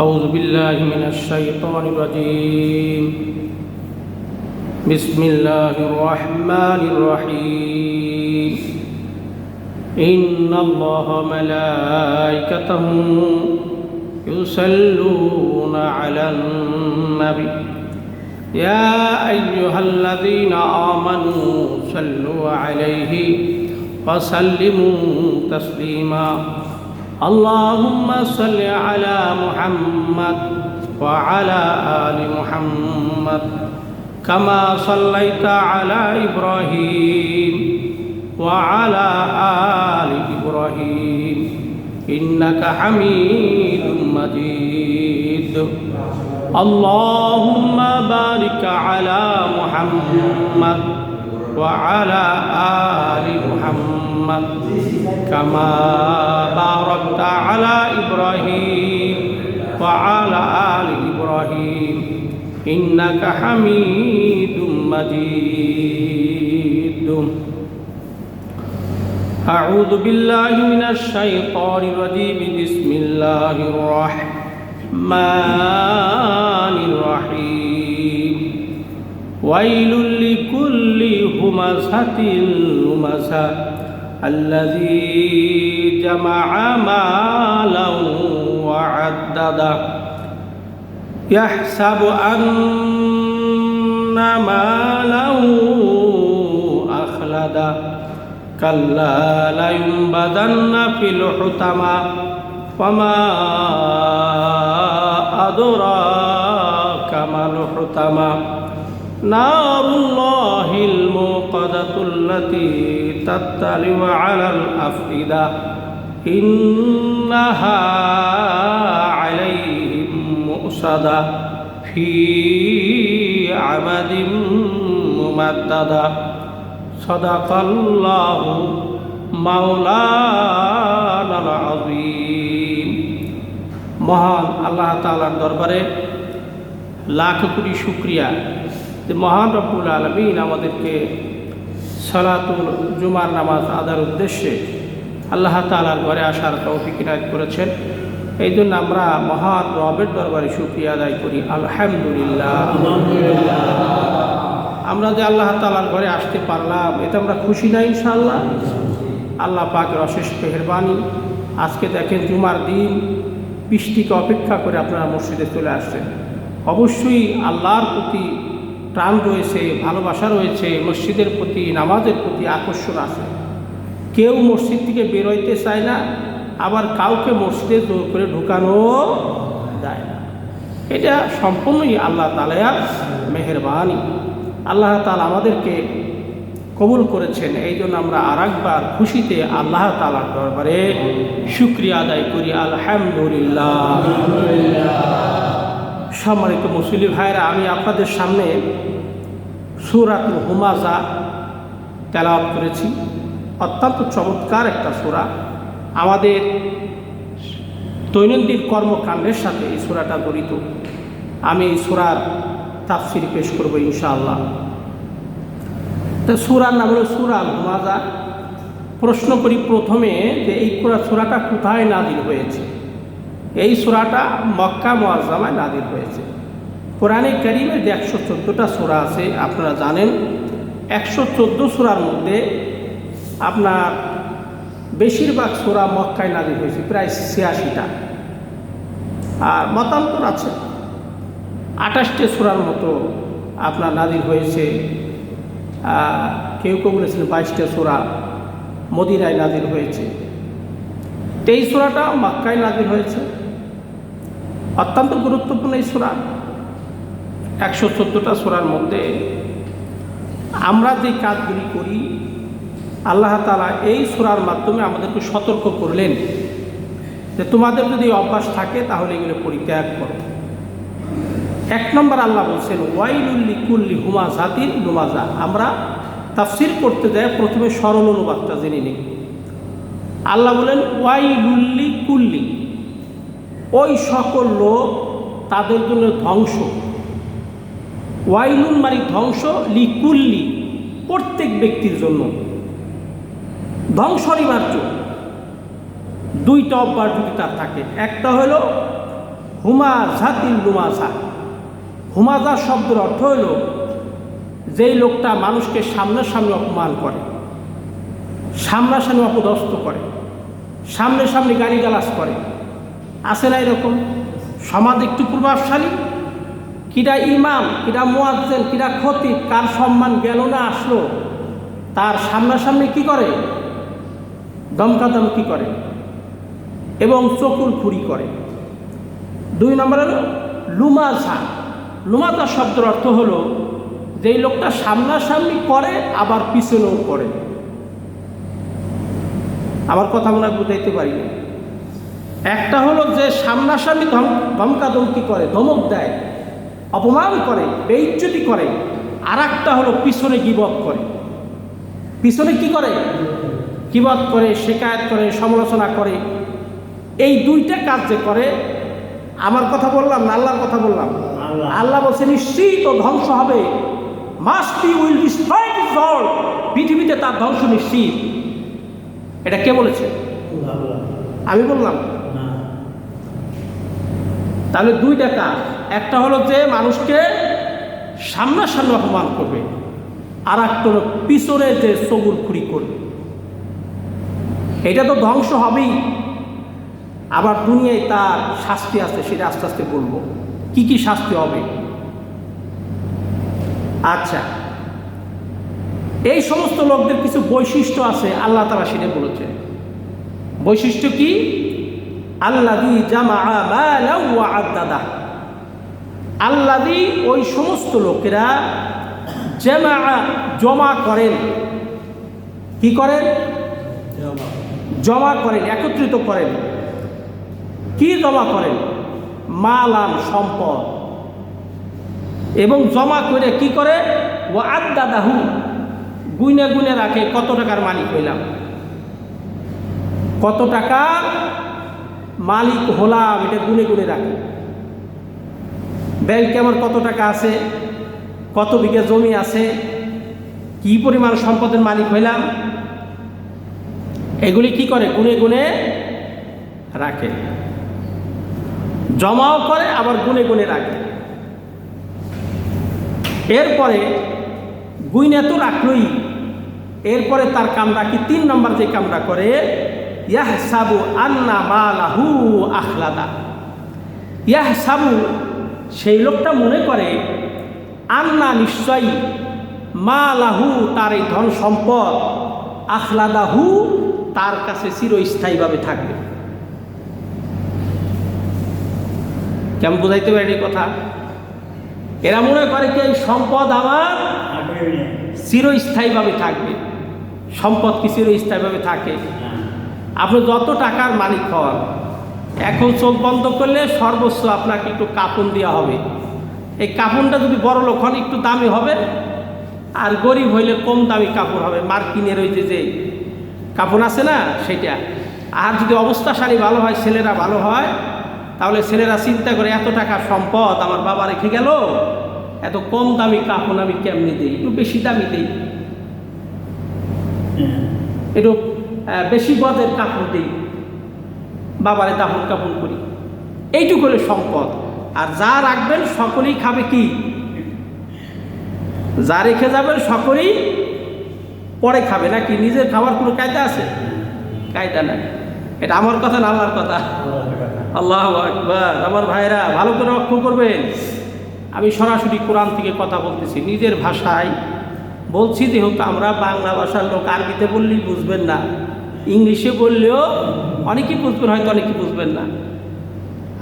أعوذ بالله من الشيطان الرجيم. بسم الله الرحمن الرحيم. إن الله ملائكته يصلون على النبي يا أيها الذين آمنوا صلوا عليه وسلموا تسليما. اللهم صل على محمد وعلى آل محمد كما صليت على إبراهيم وعلى آل إبراهيم إنك حميد مجيد. اللهم بارك على محمد وعلى آل محمد كما باركت على إبراهيم وعلى آل إبراهيم إنك حميد مجيد. أعوذ بالله من الشيطان الرجيم. بسم الله الرحمن الرحيم. ويل لكل همزة لمزة الذي جمع مالا وعدده يحسب أن ماله أخلده كلا لينبذن في الحطمة وما أدراك ما الحطمة نار الله الموقدة التي تطلع على الأفئدة إنها عليهم مؤصدة في عمد ممددة. صدق الله مولانا العظيم. মহান আল্লাহ তাআলার দরবারে লাখ কোটি শুকরিয়া যে মহান রব্বুল আলামিন আমাদেরকে সালাতুল জুমার নামাজ আদার উদ্দেশ্যে আল্লাহ তাআলার ঘরে আসার তৌফিক ইনায়েত করেছেন। এই জন্য আমরা মহান রবের দরবারে শুকরিয়া আদায় করি। আলহামদুলিল্লাহ। আমরা যে আল্লাহ তাআলার ঘরে আসতে পারলাম এতে আমরা খুশি না ইনশাআল্লাহ? আল্লাহ পাকের অশেষ মেহেরবানি। আজকে দেখেন জুমার দিন, বৃষ্টিকে অপেক্ষা করে আপনারা মসজিদে চলে আসছেন। অবশ্যই আল্লাহর প্রতি প্রাণ রয়েছে, ভালোবাসা রয়েছে, মসজিদের প্রতি, নামাজের প্রতি আকর্ষণ আছে। কেউ মসজিদ থেকে বেরোইতে চায় না, আবার কাউকে মসজিদে জোর করে ঢুকানো যায় না। এটা সম্পূর্ণই আল্লাহ তাআলার মেহেরবানি। আল্লাহ তাআলা আমাদেরকে কবুল করেছেন। এই জন্য আমরা আরেকবার খুশিতে আল্লাহ তাআলার দরবারে শুকরিয়া আদায় করি। আলহামদুলিল্লাহ। সম্মানিত মুসলিম ভাইরা, আমি আপনাদের সামনে সূরাতুল হুমাযা তেলাওয়াত করেছি। অত্যন্ত চমৎকার একটা সূরা। আমাদের দৈনন্দিন কর্মকাণ্ডের সাথে এই সূরাটা জড়িত। আমি এই সূরার তাফসীর পেশ করব ইনশাআল্লাহ। তো সূরার নাম হলো সূরা হুমাযা। প্রশ্ন করি প্রথমে যে এই সূরাটা কোথায় নাযিল হয়েছে? এই সূরাটা মক্কা মুআজ্জামায় নাযিল হয়েছে। কোরআনে কারীমের যে 114টা সূরা আছে আপনারা জানেন, 114 সূরার মধ্যে আপনার বেশিরভাগ সূরা মক্কায় নাযিল হয়েছে, প্রায় 86টা। আর মতান্তর আছে 28টে সূরার মতো আপনার নাযিল হয়েছে। কেউ কেউ বলেছেন 22টে সূরা মদিনায় নাযিল হয়েছে। 23 সূরাটা মক্কায় নাযিল হয়েছে। অত্যন্ত গুরুত্বপূর্ণ এই সূরা। 114টা সূরার মধ্যে আমরা যে কাজগুলি করি আল্লাহ তাআলা এই সূরার মাধ্যমে আমাদেরকে সতর্ক করলেন যে তোমাদের যদি অভ্যাস থাকে তাহলে এগুলো পরিত্যাগ করো। 1 নম্বর আল্লাহ বলছেন ওয়াইলুল লিকুল্লি হুমাযাতিন লুমাযা। আমরা তাফসীর করতে যাই প্রথমে সরল অনুবাদটা জেনে নিই। আল্লাহ বলেন ওয়াইলুল লিকুল্লি, ওই সকল লোক তাদের জন্য ধ্বংস। ওয়াইলুন মানে ধ্বংস, লিকুল্লি প্রত্যেক ব্যক্তির জন্য। ধ্বংস অনিবার্য। দুইটা অভ্যাস যদি তার থাকে, একটা হলো হুমাজাতিল লুমাজা। হুমাজা শব্দের অর্থ হইল যেই লোকটা মানুষকে সামনাসামনি অপমান করে, সামনাসামনি অপদস্থ করে, সামনে সামনে গালিগালাজ করে। আছে না এরকম? সমাজ একটু প্রভাবশালী, কিরা ইমাম, কিরা মুয়াজ্জিন, কিরা খতিব, কার সম্মান গেল না আসলো, তার সামনাসামনি কি করে? দমকাদমকি করে এবং চকুল খুরি করে। 2 নম্বর হলো লুমাজা। লুমাজা শব্দের অর্থ হলো যেই লোকটা সামনাসামনি করে আবার পিছনেও করে। আমার কথা মনে হয় বুঝাইতে পারি না। একটা হলো যে সামনাসামনি ধমকাধমকি করে, ধমক দেয়, অপমান করে, বেইজ্জতি করে। আর একটা হলো পিছনে গীবত করে। পিছনে কি করে? গীবত করে, শিকায়ত করে, সমালোচনা করে। এই 2টা কাজ যে করে, আমার কথা বললাম না আল্লাহর কথা বললাম? আল্লাহ বলছে নিশ্চিত ধ্বংস হবে। Must be will destroy this world. পৃথিবীতে তার ধ্বংস নিশ্চিত। এটা কে বলেছে? আমি বললাম? তাহলে 2টা কাজ। একটা হলো যে মানুষকে সামনাসামনি অপমান করবে, আর একটা হলো পিছনে যে চগুলখুরি করবে। এটা তো ধ্বংস হবেই, আবার দুনিয়ায় তার শাস্তি আছে, সেটা আস্তে আস্তে বলবো কি কি শাস্তি হবে। আচ্ছা, এই সমস্ত লোকদের কিছু বৈশিষ্ট্য আছে, আল্লাহ তাআলা সেটা বলেছেন। বৈশিষ্ট্য কি? আল্লাযী জামাআ মালান ওয়া আদ্দাদা। আল্লাযী ওই সমস্ত লোকেরা জামাআ জমা করেন। কি করেন? জমা করেন, একত্রিত করেন। কি জমা করেন? মালান, সম্পদ। এবং জমা করে কি করে? ওয়া আদ্দাদাহু, গুনে গুনে রাখে। কত টাকার মালিক হইলাম, কত টাকা মালিক হলাম, এটা গুনে গুনে রাখে। ব্যাংকে আমার কত টাকা আছে, কত বিঘা জমি আছে, কি পরিমাণ সম্পদের মালিক হইলাম, এগুলি কি করে? গুনে গুনে রাখে। জমাও করে আবার গুনে গুনে রাখে। এরপরে গুইনে তো রাখলই, এরপরে তার কামটা কি? 3 নম্বর যে কামটা করে, ইয়াহসাবু আন্না মালাহু আখলাদা। ইয়াহসাবু, সেই লোকটা মনে করে, আন্না, নিশ্চয়ই, মালাহু, তার এই ধন সম্পদ, আখলাদাহু, তার কাছে চিরস্থায়ীভাবে থাকবে। কেমন বোঝাইতে পারি কথা? এরা মনে করে কি এই সম্পদ আমার চিরস্থায়ীভাবে থাকবে। সম্পদ কি চিরস্থায়ীভাবে থাকে? আপনি যত টাকার মালিক হন, এখন চোখ বন্ধ করলে সর্বোচ্চ আপনাকে একটু কাপড় দেওয়া হবে। এই কাপড়টা যদি বড় লোক হন একটু দামি হবে, আর গরিব হইলে কম দামি কাপড় হবে। মার্কিনের ওই যে কাপড় আছে না, সেটা। আর যদি অবস্থাশালী ভালো হয়, ছেলেরা ভালো হয়, তাহলে ছেলেরা চিন্তা করে এত টাকা সম্পদ আমার বাবা রেখে গেল, এত কম দামি কাপড় আমি কেমনি দিই, একটু বেশি দামি দিই, একটু বেশি গজের কাপড় দিই, বাবারে দাফন কাপড় করি। এইটুকু হলে সম্পদ। আর যা রাখবেন সকলেই খাবে কি? যা রেখে যাবেন সকলেই পরে খাবে নাকি? নিজের খাবার কোনো কায়দা আছে? কায়দা নাই। এটা আমার কথা না আল্লাহর কথা? আল্লাহু আকবার। আমার ভাইরা ভালো করে লক্ষ্য করবেন, আমি সরাসরি কোরআন থেকে কথা বলতেছি, নিজের ভাষায় বলছি। যেহেতু আমরা বাংলা ভাষার লোক, আরবিতে বললেই বুঝবেন না, ইংলিশে বললেও অনেকেই বুঝবেন, হয়তো অনেকেই বুঝবেন না।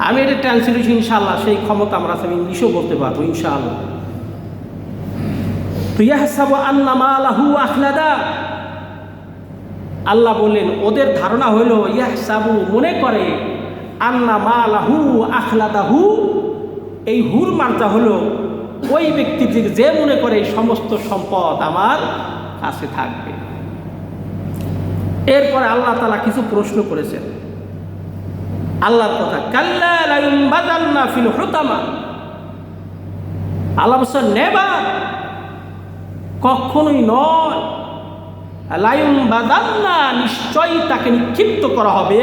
আমি এটা ট্রান্সলেশন ইনশাআল্লাহ সেই ক্ষমতা আমার আছে, আমি ইংলিশও বলতে পারবো ইনশাআল্লাহ। তো ইয়াহসাবু আন্না মালাহু আখলাদা, আল্লাহ বললেন ওদের ধারণা হলো, ইয়াহসাবু, মনে করে, আন্না মালাহু আখলাদাহু, এই হুর মার্জা হলো ওই ব্যক্তির যে মনে করে এই সমস্ত সম্পদ আমার কাছে থাকবে। এরপরে আল্লাহ তাআলা কিছু প্রশ্ন করেছেন। আল্লাহর কথা, কাল্লা লা ইউনবাযান্না ফিল হুতামা। আল্লাহ বলছেন নেভার, কখনোই নয়, লা ইউনবাযান্না, নিশ্চয়ই তাকে নিক্ষিপ্ত করা হবে,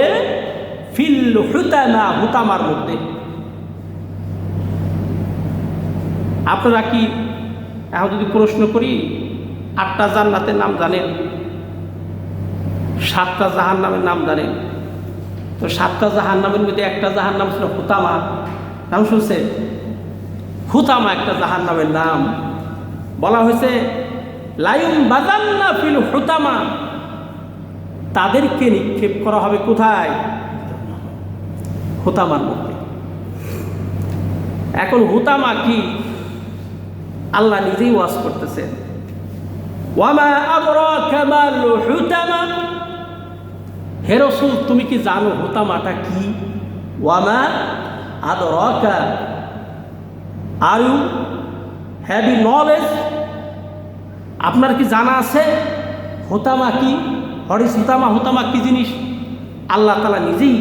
ফিল হুতামা, হুতামার মধ্যে। আপনারা কি এখন যদি প্রশ্ন করি 8টা জান্নাতের নাম জানেন, 7টা জাহান্নামের নাম জানেন? তো 7টা জাহান্নামের মধ্যে একটা জাহান্নাম ছিল হুতামা, নাম শুনছে? হুতামা একটা জাহান্নামের নাম। বলা হয়েছে লায়ুম বাজান্না ফিল হুতামা, তাদেরকে নিক্ষেপ করা হবে কোথায়? হুতামার মধ্যে। এখন হুতামা কি আল্লাহ নিজেই ওয়াজ করতেছেন, ওয়ামা আদরাকা মাল হুতামা, হে রাসূল তুমি কি জানো হুতামাটা কি? ওয়ামা আদরাকা, are you have you knowledge, আপনার কি জানা আছে হুতামা কি? What is হুতামা? হুতামা কি জিনিস? আল্লাহ তাআলা নিজেই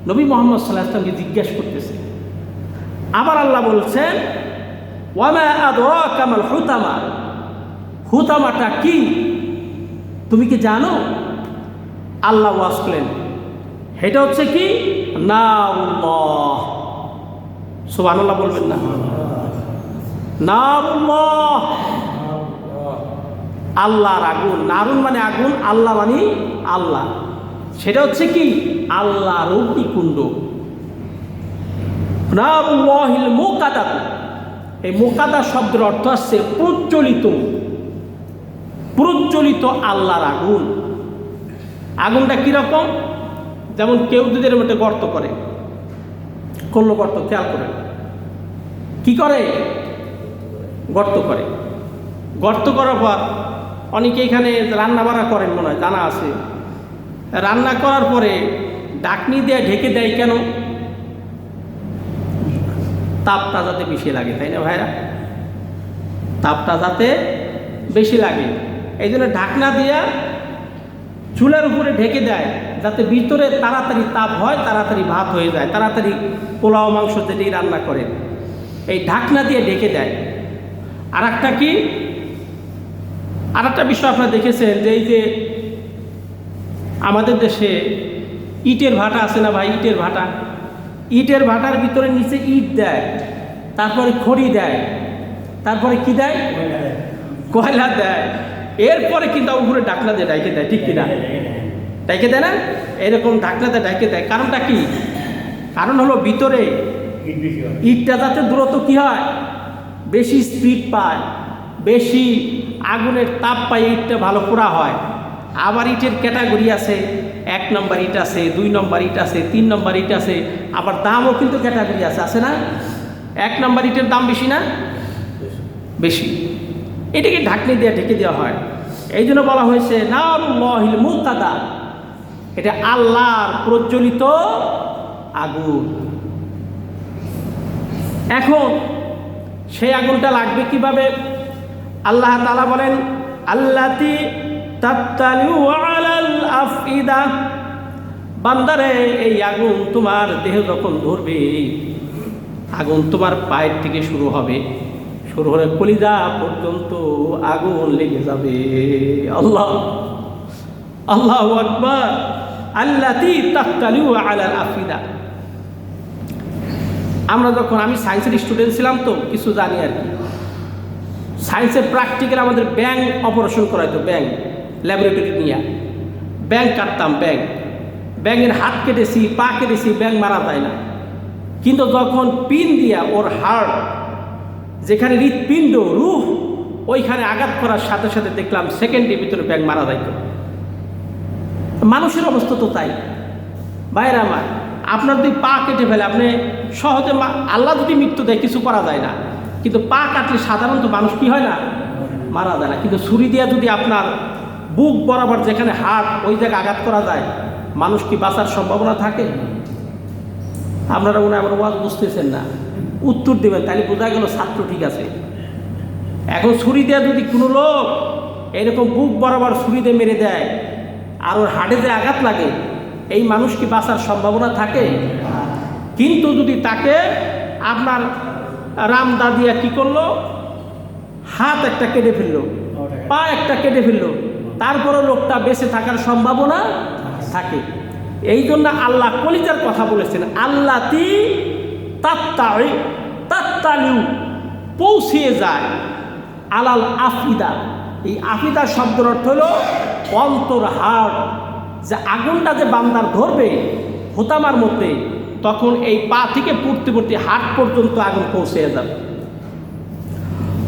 নবী মুহাম্মদ সাল্লাল্লাহু আলাইহি ওয়াসাল্লামকে জিজ্ঞেস করতেছে। আবার আল্লাহ বলছেন ওয়ামা আদরাকা মাল হুতামা, হুতামাটা কি তুমি কি জানো? আল্লাহ ওয়াজ করলেন এটা হচ্ছে কি? নারুল্লাহ। সুবহানাল্লাহ বলবেন না? নারুল্লাহ, আল্লাহর আগুন। নারুন মানে আগুন, আল্লাহ মানে আল্লাহ। সেটা হচ্ছে কি? আল্লাহর অগ্নিকুণ্ড। নারুল্লাহিল মুকাদ্দাস, এই মুকাদ্দাস শব্দের অর্থ হচ্ছে প্রজ্বলিত, প্রজ্বলিত আল্লাহর আগুন। আগুনটা কিরকম? যেমন কেউ যদি এর মধ্যে গর্ত করে, করলো গর্ত, খেয়াল করে কি করে? গর্ত করে। গর্ত করার পর অনেকে এখানে রান্না বান্না করেন মনে হয়, জানা আছে। রান্না করার পরে ঢাকনি দিয়ে ঢেকে দেয় কেন? তাপটা যাতে বেশি লাগে, তাই না ভাইরা? তাপটা যাতে বেশি লাগে, এই জন্য ঢাকনা দিয়া চুলার উপরে ঢেকে দেয়, যাতে ভিতরে তাড়াতাড়ি তাপ হয়, তাড়াতাড়ি ভাত হয়ে যায়, তাড়াতাড়ি পোলাও মাংস যেটাই রান্না করেন এই ঢাকনা দিয়ে ঢেকে দেয়। আর একটা কি, আর একটা বিষয় আপনারা দেখেছেন যে এই যে আমাদের দেশে ইটের ভাটা আছে না ভাই, ইটের ভাটা, ইটের ভাটার ভিতরে নিচে ইট দেয়, তারপরে খড়ি দেয়, তারপরে কি দেয়? কয়লা দেয়, এরপরে কিন্তু উপরে ঢাকনা দিয়ে ঢাইকে দেয়, ঠিক কিনা? ঢাইকে দেয় না? এরকম ঢাকনাতে ঢাইকে দেয়। কারণটা কি? কারণ হলো ভিতরে ইটটা যাতে দ্রুত কি হয়, বেশি স্পিড পায়, বেশি আগুনের তাপ পায়, ইটটা ভালো পোড়া হয়। আবার ইটের ক্যাটাগরি আছে, 1 নম্বর ইট আছে, 2 নম্বর ইট আছে, 3 নম্বর ইট আছে, আবার দামও কিন্তু ক্যাটাগরি আছে, আছে না? 1 নম্বর ইটের দাম বেশি না? বেশি। এটাকে ঢাকনি দিয়ে ঢেকে দেওয়া হয়। এই জন্য বলা হয়েছে নারুল্লাহিল মুকাদ্দাস, এটা আল্লাহর প্রজ্বলিত আগুন। এখন সেই আগুনটা লাগবে কিভাবে? আল্লাহ তাআলা বলেন আল্লাতী তাত্তালিউ আলাল আফইদা, বান্দারে এই আগুন তোমার দেহ যখন ধরবে, আগুন তোমার পায়ের থেকে শুরু হবে, শুরু হলে কলিজা পর্যন্ত আগুন লেগে যাবে। আল্লাহ, আল্লাহু আকবার। আল্লাতী তাত্তালিউ আলাল আফইদা। আমরা যখন, আমি সায়েন্সের স্টুডেন্ট ছিলাম তো কিছু জানি আর কি। সায়েন্সের প্র্যাকটিক্যাল আমাদের ব্যাঙ অপারেশন করাইতো, ব্যাঙ ল্যাবরেটরি নিয়ে ব্যাঙ কাটতাম, ব্যাঙের হাত কেটেছি, পা কেটেছি, ব্যাঙ মারা যায় না। কিন্তু যখন পিন দিয়া ওর হার্ট, যেখানে হৃৎপিণ্ড, রুহ, ওইখানে আঘাত করার সাথে সাথে দেখলাম সেকেন্ডের ভিতরে ব্যাঙ মারা যাইত। মানুষের অবস্থা তো তাই ভাইরা আমার। আপনার যদি পা কেটে ফেলে, আপনি সহজে, আল্লাহ যদি মৃত্যু দেয় কিছু করা যায় না, কিন্তু পা কাটলে সাধারণত মানুষ কি হয় না, মারা যায় না। কিন্তু ছুরি দিয়ে যদি আপনার বুক বরাবর যেখানে হার্ট, ওই জায়গায় আঘাত করা যায়, মানুষ কি বাঁচার সম্ভাবনা থাকে? আপনারা মনে হয় আমার ওয়াজ বুঝতেছেন না, উত্তর দেবেন, তাহলে বোঝা গেল ছাত্র ঠিক আছে। এখন ছুরি দিয়ে যদি কোনো লোক এরকম বুক বরাবর ছুরি দিয়ে মেরে দেয় আর ওর হার্টে যে আঘাত লাগে, এই মানুষ কি বাঁচার সম্ভাবনা থাকে? কিন্তু যদি তাকে আপনার রামদাদিয়া কি করলো, হাত একটা কেটে ফেললো, পা একটা কেটে ফেললো, তারপরে লোকটা বেঁচে থাকার সম্ভাবনা থাকে। এই জন্য আল্লাহ কলিজার কথা বলেছেন, আল্লাতী তাত্তালিউ, পৌঁছিয়ে যায় আলাল আফিদা। এই আফিদা শব্দের অর্থ হলো অন্তর, হাড়। যে আগুনটা যে বান্দার ধরবে হোতামার মধ্যে, তখন এই পা থেকে পূর্তিবর্তী হাট পর্যন্ত আগুন পৌঁছে যাবে।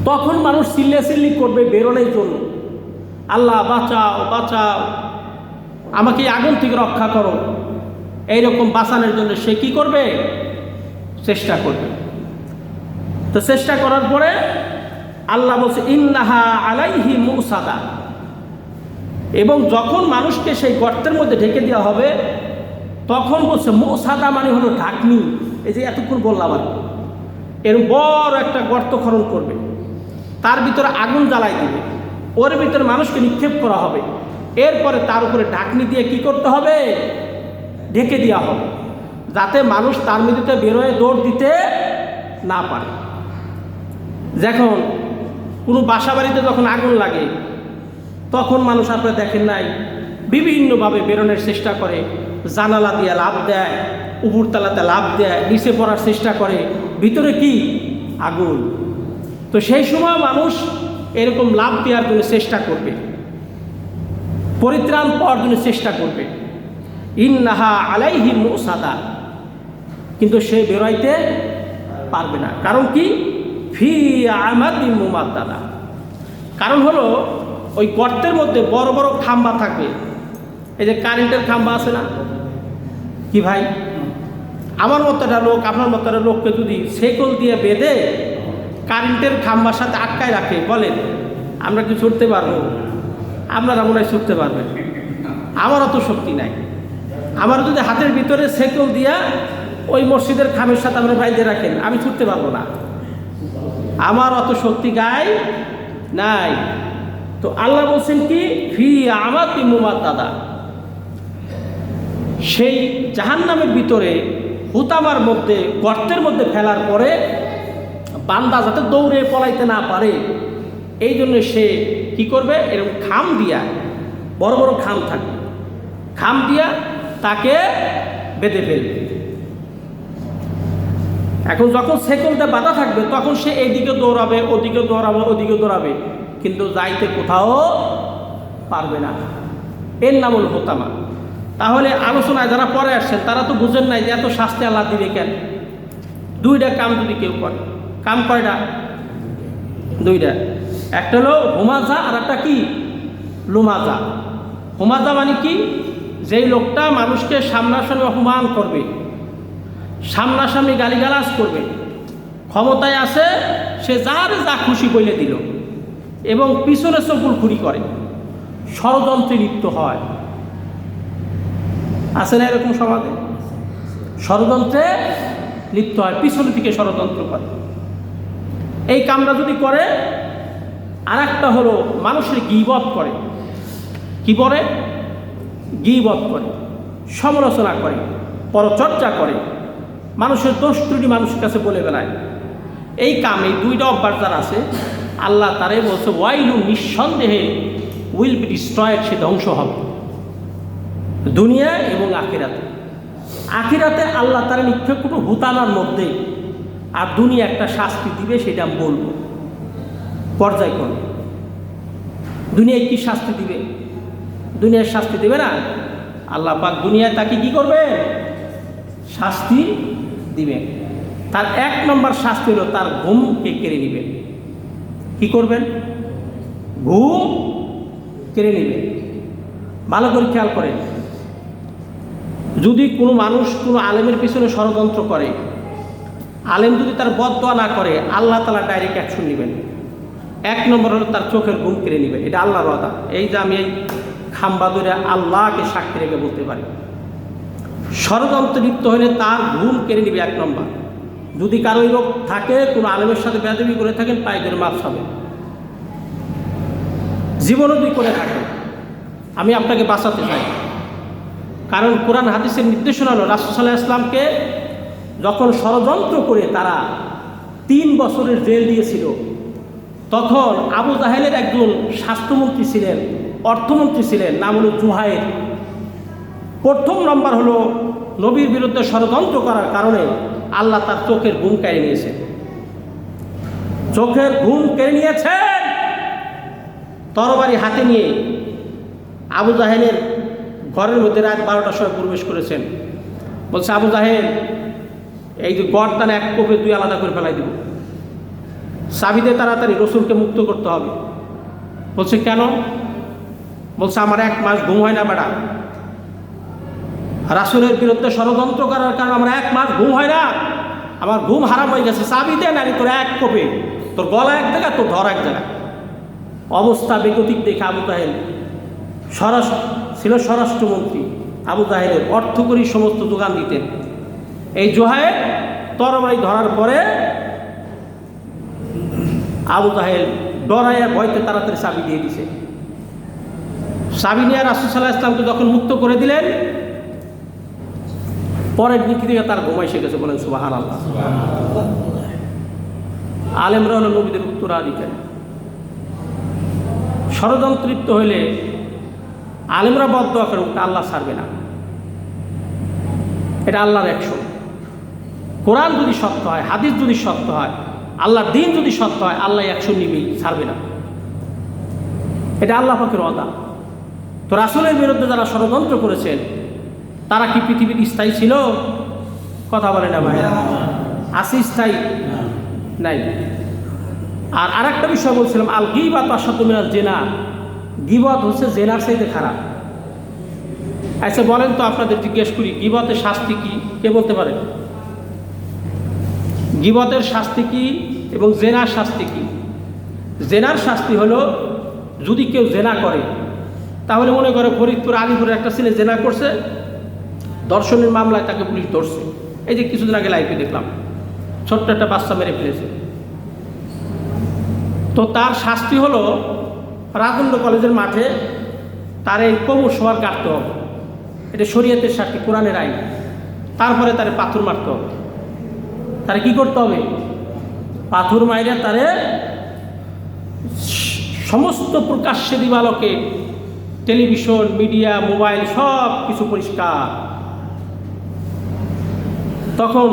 তখন মানুষ চিল্লাচিল্লি করবে বেরোনোর জন্য, আল্লাহ বাঁচাও বাঁচাও, আমাকে আগুন থেকে রক্ষা করো। এইরকম বাঁচানোর জন্য সে কি করবে? চেষ্টা করবে। তো চেষ্টা করার পরে আল্লাহ বলছে ইন্নাহা আলাইহি মুসাদা। এবং যখন মানুষকে সেই গর্তের মধ্যে ঢেকে দেওয়া হবে, তখন বলছে মুসাদা মানে হলো ঢাকনি। এই যে এতক্ষণ বললাম, আর এর বড় একটা গর্ত খনন করবে, তার ভিতরে আগুন জ্বালাই দিবে, ওর ভিতরে মানুষকে নিক্ষেপ করা হবে। এরপরে তার উপরে ঢাকনি দিয়ে কি করতে হবে? ঢেকে দেওয়া হবে, যাতে মানুষ তার মধ্যে বেরোয় দৌড় দিতে না পারে। যখন কোনো বাসা বাড়িতে যখন আগুন লাগে, তখন মানুষ আপনারা দেখেন নাই বিভিন্নভাবে বেরোনোর চেষ্টা করে, জানালা দিয়ে লাফ দেয়, উপরতলাতে লাফ দেয়, নিচে পড়ার চেষ্টা করে, ভিতরে কি? আগুন। তো সেই সময় মানুষ এরকম লাফ দেওয়ার জন্য চেষ্টা করবে, পরিত্রাণ পাওয়ার জন্য চেষ্টা করবে। ইন্নাহা আলাইহি মুসাদা, কিন্তু সে বেরোইতে পারবে না। কারণ কি? ফি আমাদিন মুমাদ্দাদা। কারণ হলো ওই গর্তের মধ্যে বড় বড় খাম্বা থাকবে। এই যে কারেন্টের খাম্বা আছে না কি ভাই? আমার মতো একটা লোক, আপনার মতো একটা লোককে যদি সেকল দিয়ে বেঁধে কারেন্টের খাম্বার সাথে আটকায় রাখে, বলেন আমরা কি ছুটতে পারবো? আপনারা মনে হয় ছুটতে পারবেন। আমার অত শক্তি নাই। আমার যদি হাতের ভিতরে সেকল দিয়া ওই মসজিদের খামের সাথে আমরা বাইরে রাখেন, আমি ছুটতে পারবো না। আমার অত শক্তি গায়ে নাই। তো আল্লাহ বলছেন কি? ফি আমাতি মুমাদ্দাদা। সেই জাহান্নামের ভিতরে হুতামার মধ্যে, গর্তের মধ্যে ফেলার পরে বান্দা যাতে দৌড়ে পলাইতে না পারে, এই জন্য সে কি করবে? এরকম খাম দিয়া, বড় বড় খাম থাকবে, খাম দিয়া তাকে বেঁধে ফেলবে। এখন যখন সেকলটা বাধা থাকবে, তখন সে এইদিকে দৌড়াবে, ওদিকে দৌড়াবে, ওদিকে দৌড়াবে, কিন্তু যাইতে কোথাও পারবে না। এর নাম হল হোতামা। তাহলে আলোচনায় যারা পরে আসছেন তারা তো বুঝেন নাই যে এত শাস্তি আল্লাহ দিবে কেন। দুইটা কাম যদি কেউ করে, কাম কয়টা? দুইটা। একটা হলো হুমাজা, আর একটা কি? লুমাজা। হুমাজা মানে কি? যেই লোকটা মানুষকে সামনাসামনি অপমান করবে, সামনাসামনি গালিগালাজ করবে, ক্ষমতায় আছে, সে যার যা খুশি বলে দিল, এবং পিছনে চকুলখুরি করে, ষড়যন্ত্রে লিপ্ত হয়। আছে না এরকম সমাজে? ষড়যন্ত্রে লিপ্ত হয়, পিছনে থেকে ষড়যন্ত্র করে। এই কামটা যদি করে, আর একটা হলো মানুষের গীবত করে। কি করে? গীবত করে, সমালোচনা করে, পরচর্চা করে, মানুষের দোষ ত্রুটি মানুষের কাছে বলে বেড়ায়। এই কাম, এই দুইটা অভ্যাস যার আছে, আল্লাহ তারে বলছে ওয়াইলু, নিঃসন্দেহে উইল বি ডিস্ট্রয়েড, সে ধ্বংস হবে দুনিয়া এবং আখিরাতে। আখিরাতে আল্লাহ তারা নিক্ষেপ করবে হুতানার মধ্যে, আর দুনিয়া একটা শাস্তি দিবে, সেটা আমি বলবো পর্যায়ক্রমে। দুনিয়ায় কি শাস্তি দিবে? দুনিয়ার শাস্তি দেবে না। আল্লাহ পাক দুনিয়ায় তাকে কি করবে? শাস্তি দিবে। তার এক নম্বর শাস্তি হলো তার ঘুমকে কেড়ে নেবে। কি করবেন? ঘুম কেড়ে নেবে। ভালো করে খেয়াল করেন, যদি কোনো মানুষ কোনো আলেমের পিছনে ষড়যন্ত্র করে, আলেম যদি তার বদদোয়া না করে, আল্লাহ তাআলা ডাইরেক্ট অ্যাকশন নেবেন। এক নম্বর হলো তার চোখের ঘুম কেড়ে নেবেন। এটা আল্লাহর ওয়াদা। এই যে আমি এই খাম্বা ধরে আল্লাহকে সাক্ষী রেখে বলতে পারি, ষড়যন্ত্র লিপ্ত হলে তার ঘুম কেড়ে নেবে এক নম্বর। যদি কারো এই রোগ থাকে, কোনো আলেমের সাথে বেয়াদবি করে থাকেন, পায়ে ধরে মাপ হবে। জীবনও যদি করে থাকেন, আমি আপনাকে বাঁচাতে চাই। কারণ কোরআন হাদিসের নির্দেশনা হলো, রাসূল সাল্লাল্লাহু আলাইহি ওয়াসাল্লামকে যখন ষড়যন্ত্র করে তারা 3 বছরের জেল দিয়েছিল, তখন আবু জাহেলের একজন স্বাস্থ্যমন্ত্রী ছিলেন, অর্থমন্ত্রী ছিলেন, নাম হলো জুহাইর। প্রথম নম্বর হলো নবীর বিরুদ্ধে ষড়যন্ত্র করার কারণে আল্লাহ তার চোখের ঘুম কেড়ে নিয়েছে। চোখের ঘুম কেড়ে নিয়েছেন, তরবারি হাতে নিয়ে আবু জাহেলের ঘরের মধ্যে রাত 12টার সময় প্রবেশ করেছেন। বলছে, আবু জাহেল, এই যে গর্দান এক কোপে দুই আলাদা করে ফেলাই দিব, চাবিতে তাড়াতাড়ি রসুলকে মুক্ত করতে হবে। বলছে, কেন? বলছে, আমার 1 মাস ঘুম হয় না বেটা, রাসূলের বিরুদ্ধে ষড়যন্ত্র করার কারণে আমার 1 মাস ঘুম হয় না, আমার ঘুম হারাম হয়ে গেছে। চাবিতে নারী তোর এক কোপে, তোর গলা এক জায়গা, তোর ধর এক জায়গা। অবস্থা বেগতিক দেখে আবু জাহেল ছিল স্বরাষ্ট্রমন্ত্রী, আবু জাহেলের অর্থকরী সমস্ত যোগান দিতেন। এই জোহায়ের তরবারি ধরার পরে আবু জাহেল ডরাইয়া ভয়তে তাড়াতাড়ি চাবি দিয়ে দিছে। চাবি নিয়ে রাসূল সাল্লাল্লাহু আলাইহি ওয়াসাল্লামকে যখন মুক্ত করে দিলেন, পরের দিক থেকে তার ঘুম এসে গেছে। বলেন সুবহানাল্লাহ। আলেমরা হলো নবীদের উত্তরাধিকারী। ষড়যন্ত্রিত হইলে আলেমরা বদদোয়া করে, আল্লাহ ছাড়বে না। এটা আল্লাহর অ্যাকশন। কোরআন যদি সত্য হয়, হাদিস যদি সত্য হয়, আল্লাহর দিন যদি সত্য হয়, আল্লাহ অ্যাকশন নিবেই, ছাড়বে না। এটা আল্লাহ পাকের ওয়াদা। তো রাসূলের বিরুদ্ধে যারা ষড়যন্ত্র করেছেন, তারা কি পৃথিবীর স্থায়ী ছিল? কথা বলে না ভাইয়া, আছে স্থায়ী? নাই। আর আরেকটা বিষয় বলছিলাম, আল গীবাতু আশাদ্দু মিনাজ জিনা। গীবত হচ্ছে জেনার চাইতে খারাপ। আচ্ছা বলেন তো, আপনাদের জিজ্ঞেস করি, গীবতের শাস্তি কি? কে বলতে পারে? গীবতের শাস্তি কি এবং জেনার শাস্তি কি? জেনার শাস্তি হলো, যদি কেউ জেনা করে, তাহলে মনে করে ফরিদপুর আলিপুরের একটা ছেলে জেনা করছে, ধর্ষণের মামলায় তাকে পুলিশ ধরছে। এই যে কিছুদিন আগে লাইভে দেখলাম, ছোট্ট একটা বাচ্চা মেরে ফেলেছে। তো তার শাস্তি হলো, রাজেন্দ্র কলেজের মাঠে তার এই কোমর সবার কাটতে হবে। এটা শরীয়তের শাস্তি, কোরআনের আইন। তারপরে তারে পাথর মারতে হবে। তারে কি করতে হবে? পাথর মাইরে তারে সমস্ত প্রকাশ্যে দিবালোকে, টেলিভিশন, মিডিয়া, মোবাইল সব কিছু পরিষ্কার। তখন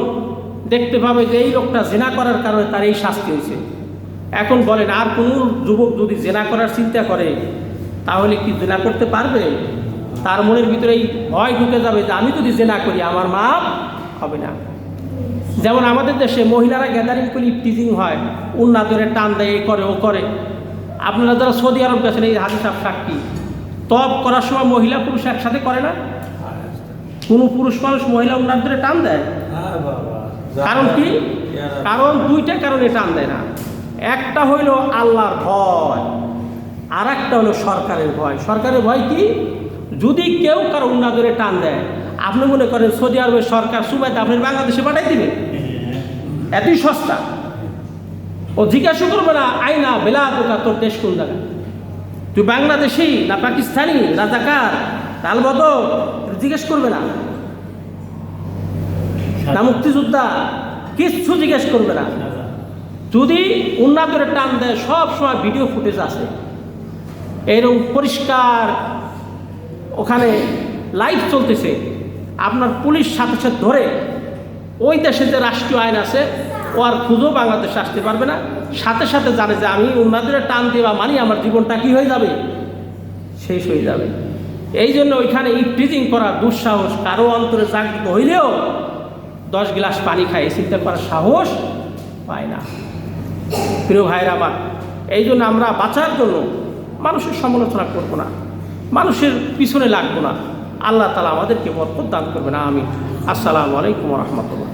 দেখতে পাবে যে এই লোকটা জেনা করার কারণে তার এই শাস্তি হয়েছে। এখন বলেন, আর কোনো যুবক যদি জেনা করার চিন্তা করে, তাহলে কি জেনা করতে পারবে? তার মনের ভিতরে এই ভয় ঢুকে যাবে যে আমি যদি জেনা করি আমার মাপ হবে না। যেমন আমাদের দেশে মহিলারা গ্যাদারিং করে টিজিং হয়, উন্না ধরে টান দেয়, এ করে ও করে। আপনারা যারা সৌদি আরব গেছেন, এই হাদিস সাক্ষী, তব করার সময় মহিলা পুরুষ একসাথে করে না? কোনো পুরুষ মানুষ মহিলা উন্নার ধরে টান দেয়? কারণ কি? কারণ দুইটা কারণে টান দেয় না। একটা হইল আল্লাহর ভয়, আর একটা হলো সরকারের ভয়। সরকারের ভয় কি? যদি কেউ কারো উন্না ধরে টান দেয়, আপনি মনে করেন সৌদি আরবের সরকার সুবাইতে আপনার বাংলাদেশে পাঠাই দিবে? এতই সস্তা। ও জিজ্ঞাসা করবে না, আইনা বেলা দোকা তোর দেশ কোন জায়গা, তুই বাংলাদেশি না পাকিস্তানি, রাজাকার তালবদর, জিজ্ঞেস করবে না। না মুক্তিযোদ্ধা, কিচ্ছু জিজ্ঞেস করবে না। যদি উন্না ধরে টান দেয়, সব সময় ভিডিও ফুটেজ আছে, এরকম পরিষ্কার, ওখানে লাইভ চলতেছে। আপনার পুলিশ সাথে সাথে ধরে, ওই দেশে যে রাষ্ট্রীয় আইন আছে ও আর খুঁজেও বাংলাদেশে আসতে পারবে না। সাথে সাথে জানে যে আমি উন্না ধরে টান দেওয়া মানে আমার জীবনটা কী হয়ে যাবে? শেষ হয়ে যাবে। এই জন্য ওইখানে ইফটিজিং করার দুঃসাহস কারো অন্তরে জাগ্রত হইলেও 10 গ্লাস পানি খায় চিন্তা করার সাহস পায় না। প্রিয় ভাইরা আমার, এই জন্য আমরা বাঁচার জন্য মানুষের সমালোচনা করবো না, মানুষের পিছনে লাগবো না। আল্লাহ তাআলা আমাদেরকে বরকত দান করবেন। আমিন। আসসালামু আলাইকুম ওয়া রাহমাতুল্লাহ।